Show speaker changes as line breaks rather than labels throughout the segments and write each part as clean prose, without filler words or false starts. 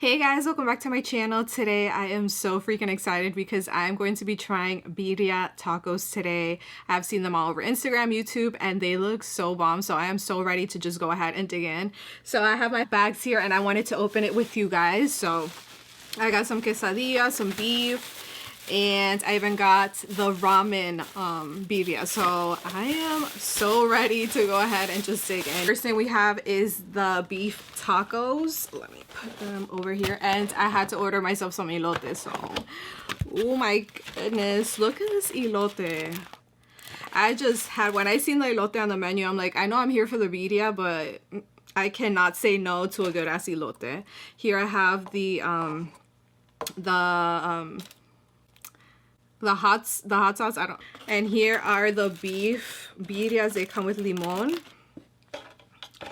Hey guys, welcome back to my channel. Today I am so freaking excited because I'm going to be trying birria tacos today. I've seen them all over Instagram, YouTube, and they look so bomb. So I am so ready to just go ahead and dig in. So I have my bags here and I wanted to open it with you guys. So I got some quesadilla, some beef, and I even got the ramen birria. So I am so ready to go ahead and just dig in. First thing we have is the beef tacos. Let me put them over here. And I had to order myself some elote. So, oh my goodness, look at this elote. I just had, when I seen the elote on the menu, I'm like, I know I'm here for the birria, but I cannot say no to a good ass elote. Here I have the hot sauce. I don't. And here are the beef birrias. They come with limon.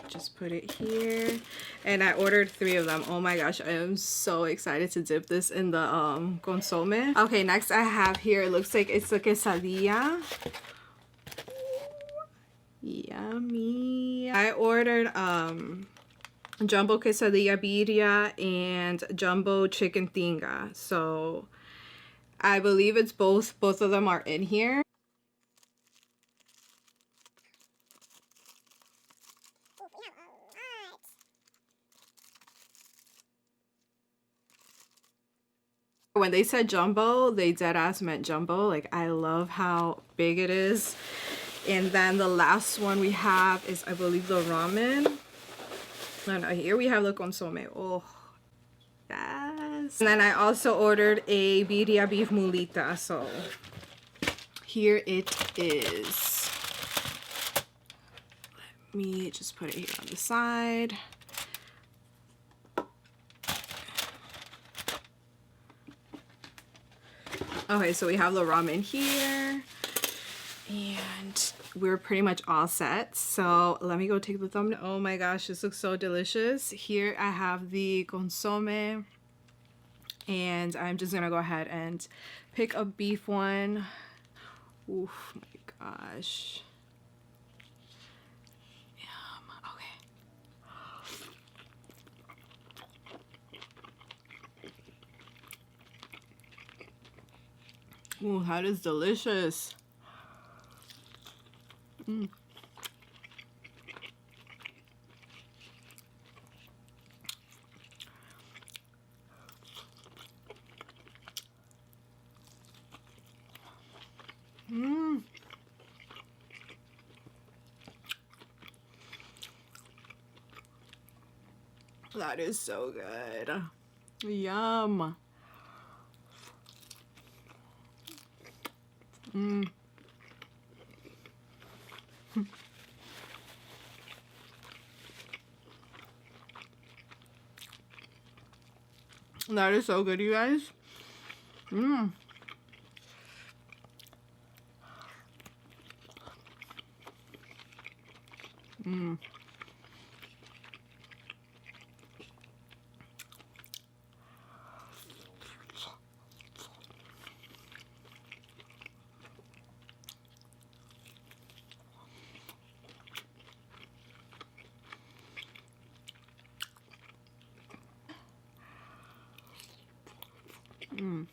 Just put it here. And I ordered 3 of them. Oh my gosh, I am so excited to dip this in the consome. Okay, next I have here, it looks like it's a quesadilla. Yummy. I ordered jumbo quesadilla birria and jumbo chicken tinga. So I believe it's both of them are in here. When they said jumbo, they dead ass meant jumbo. Like, I love how big it is. And then the last one we have is, I believe, the ramen. And here we have the consome. Oh, yes. And then I also ordered a birria beef mulita. So here it is. Let me just put it here on the side. Okay, so we have the ramen here, and we're pretty much all set. So let me go take the thumbnail. Oh my gosh, this looks so delicious. Here I have the consome, and I'm just gonna go ahead and pick a beef one. Oof, my gosh. Ooh, that is delicious. Mm. Mm. That is so good. Yum. Mm. That is so good, you guys. Mm. Mm. Mm.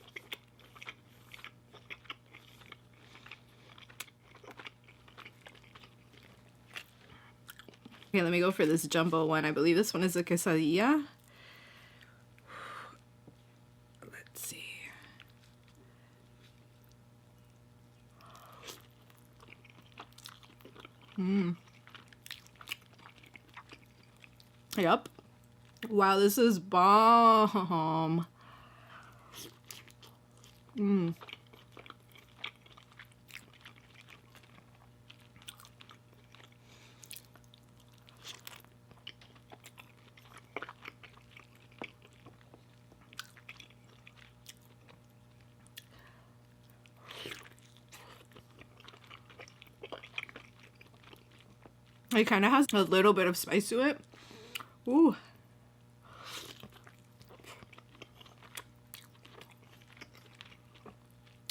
Okay, let me go for this jumbo one. I believe this one is a quesadilla. Let's see. Mm. Yep. Wow, this is bomb. Mm. It kind of has a little bit of spice to it. Ooh.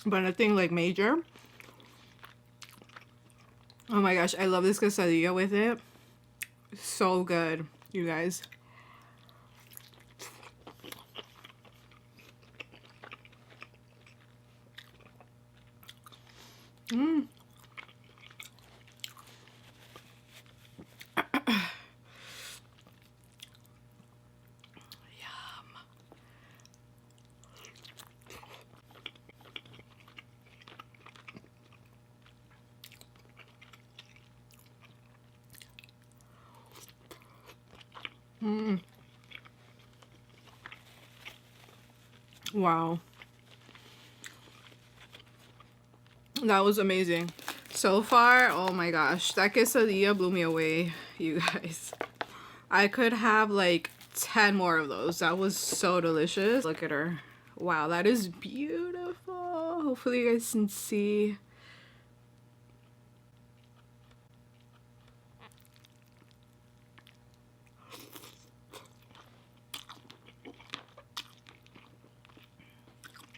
But nothing like major. Oh my gosh, I love this quesadilla with it. So good, you guys. Mm. Mm. Wow. That was amazing. So far, oh my gosh, that quesadilla blew me away, you guys. I could have like 10 more of those. That was so delicious. Look at her. Wow, that is beautiful. Hopefully you guys can see.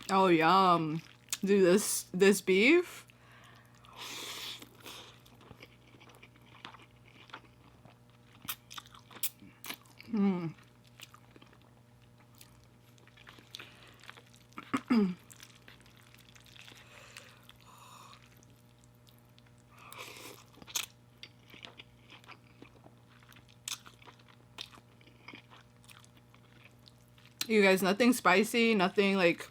Oh, yum. Dude, this beef. Mm. You guys, nothing spicy, nothing like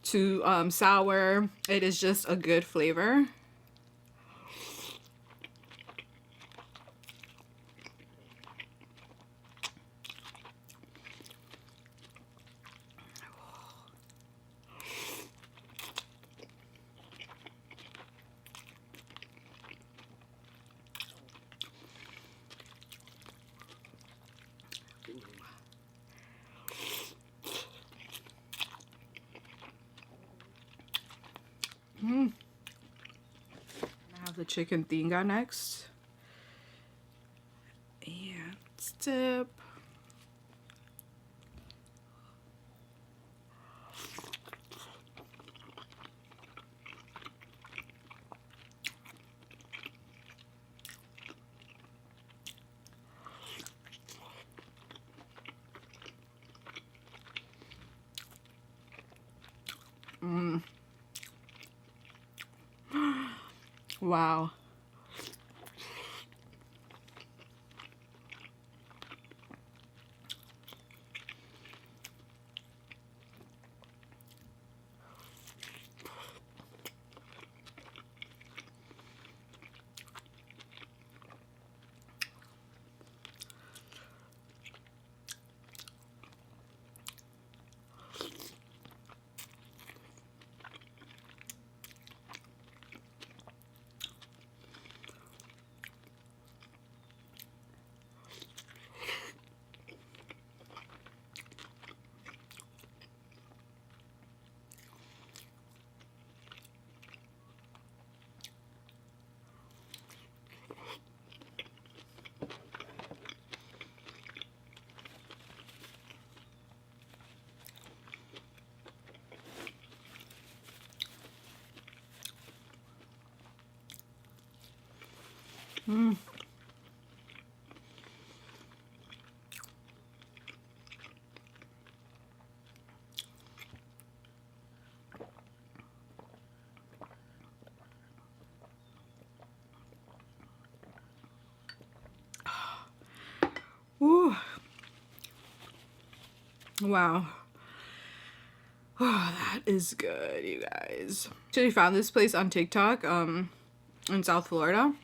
too sour. It is just a good flavor. Mm. I have the chicken tinga next. And dip. Mm. Wow. Mm. Ooh. Wow. Oh, that is good, you guys. Actually found this place on TikTok in South Florida.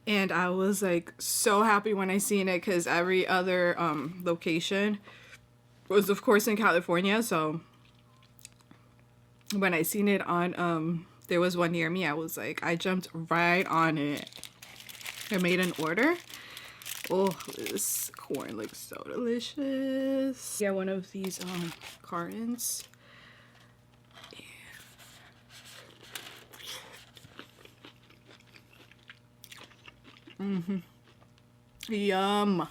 And I was like so happy when I seen it because every other location was of course in California. So when I seen it on there was one near me, I was like, I jumped right on it. I made an order. Oh, this corn looks so delicious. Yeah, one of these cartons. Mm-hmm. Yum.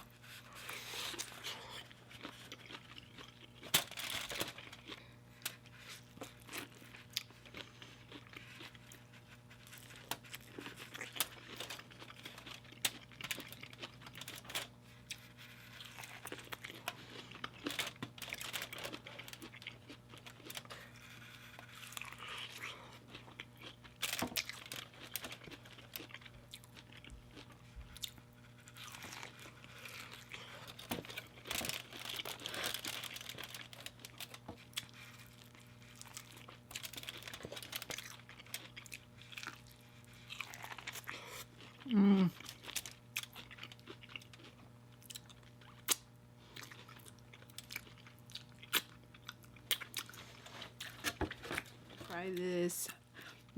try this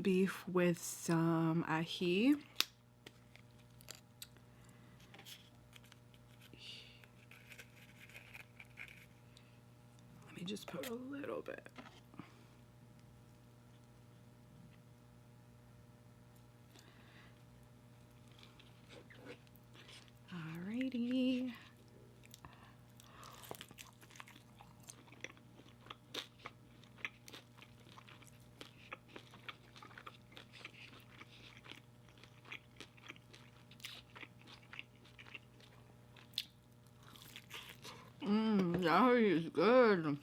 beef with some ají. Let me just put a little bit. Alrighty. That is good.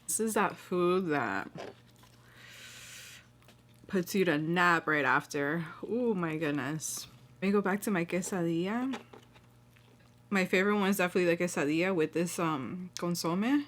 This is that food that puts you to nap right after. Oh my goodness. Let me go back to my quesadilla. My favorite one is definitely the quesadilla with this consome.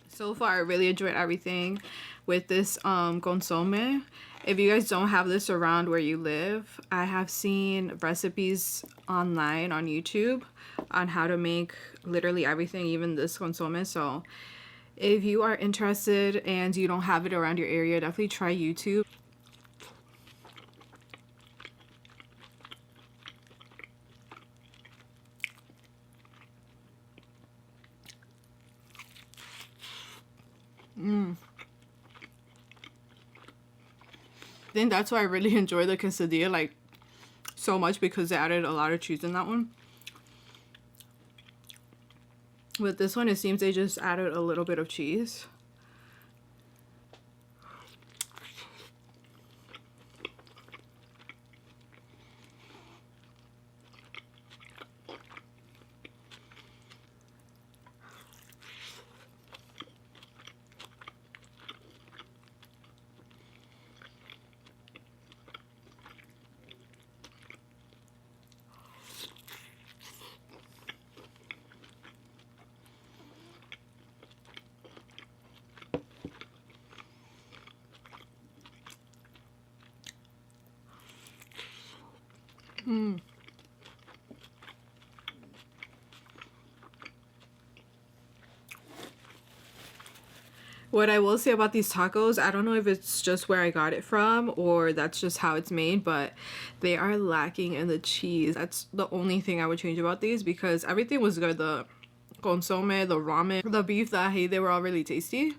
So far, I really enjoyed everything with this consome. If you guys don't have this around where you live, I have seen recipes online on YouTube on how to make literally everything, even this consome. So if you are interested and you don't have it around your area, definitely try YouTube. I think that's why I really enjoy the quesadilla like so much, because they added a lot of cheese in that one. With this one, it seems they just added a little bit of cheese. What I will say about these tacos, I don't know if it's just where I got it from or that's just how it's made, but they are lacking in the cheese. That's the only thing I would change about these, because everything was good. The consome, the ramen, the beef, the ají, they were all really tasty.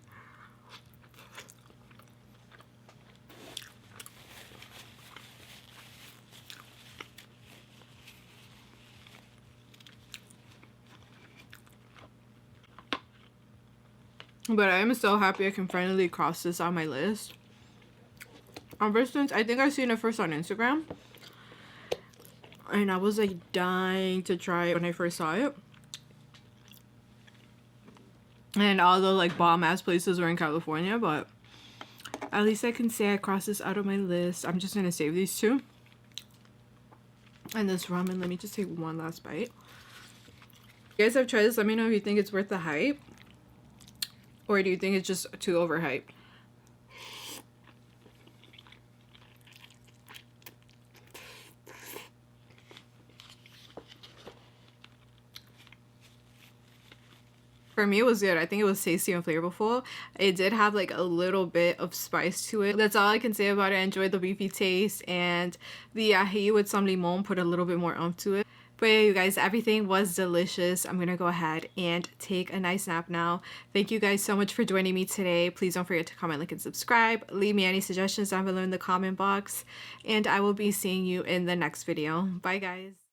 But I am so happy I can finally cross this on my list. Ever since, I think I seen it first on Instagram. And I was like dying to try it when I first saw it. And all the like bomb ass places were in California, but at least I can say I crossed this out of my list. I'm just gonna save these two. And this ramen, let me just take one last bite. If you guys have tried this, let me know if you think it's worth the hype. Or do you think it's just too overhyped? For me, it was good. I think it was tasty and flavorful. It did have like a little bit of spice to it. That's all I can say about it. I enjoyed the beefy taste, and the ají with some limon put a little bit more oomph to it. But yeah, you guys, everything was delicious. I'm gonna go ahead and take a nice nap now. Thank you guys so much for joining me today. Please don't forget to comment, like, and subscribe. Leave me any suggestions down below in the comment box, and I will be seeing you in the next video. Bye guys.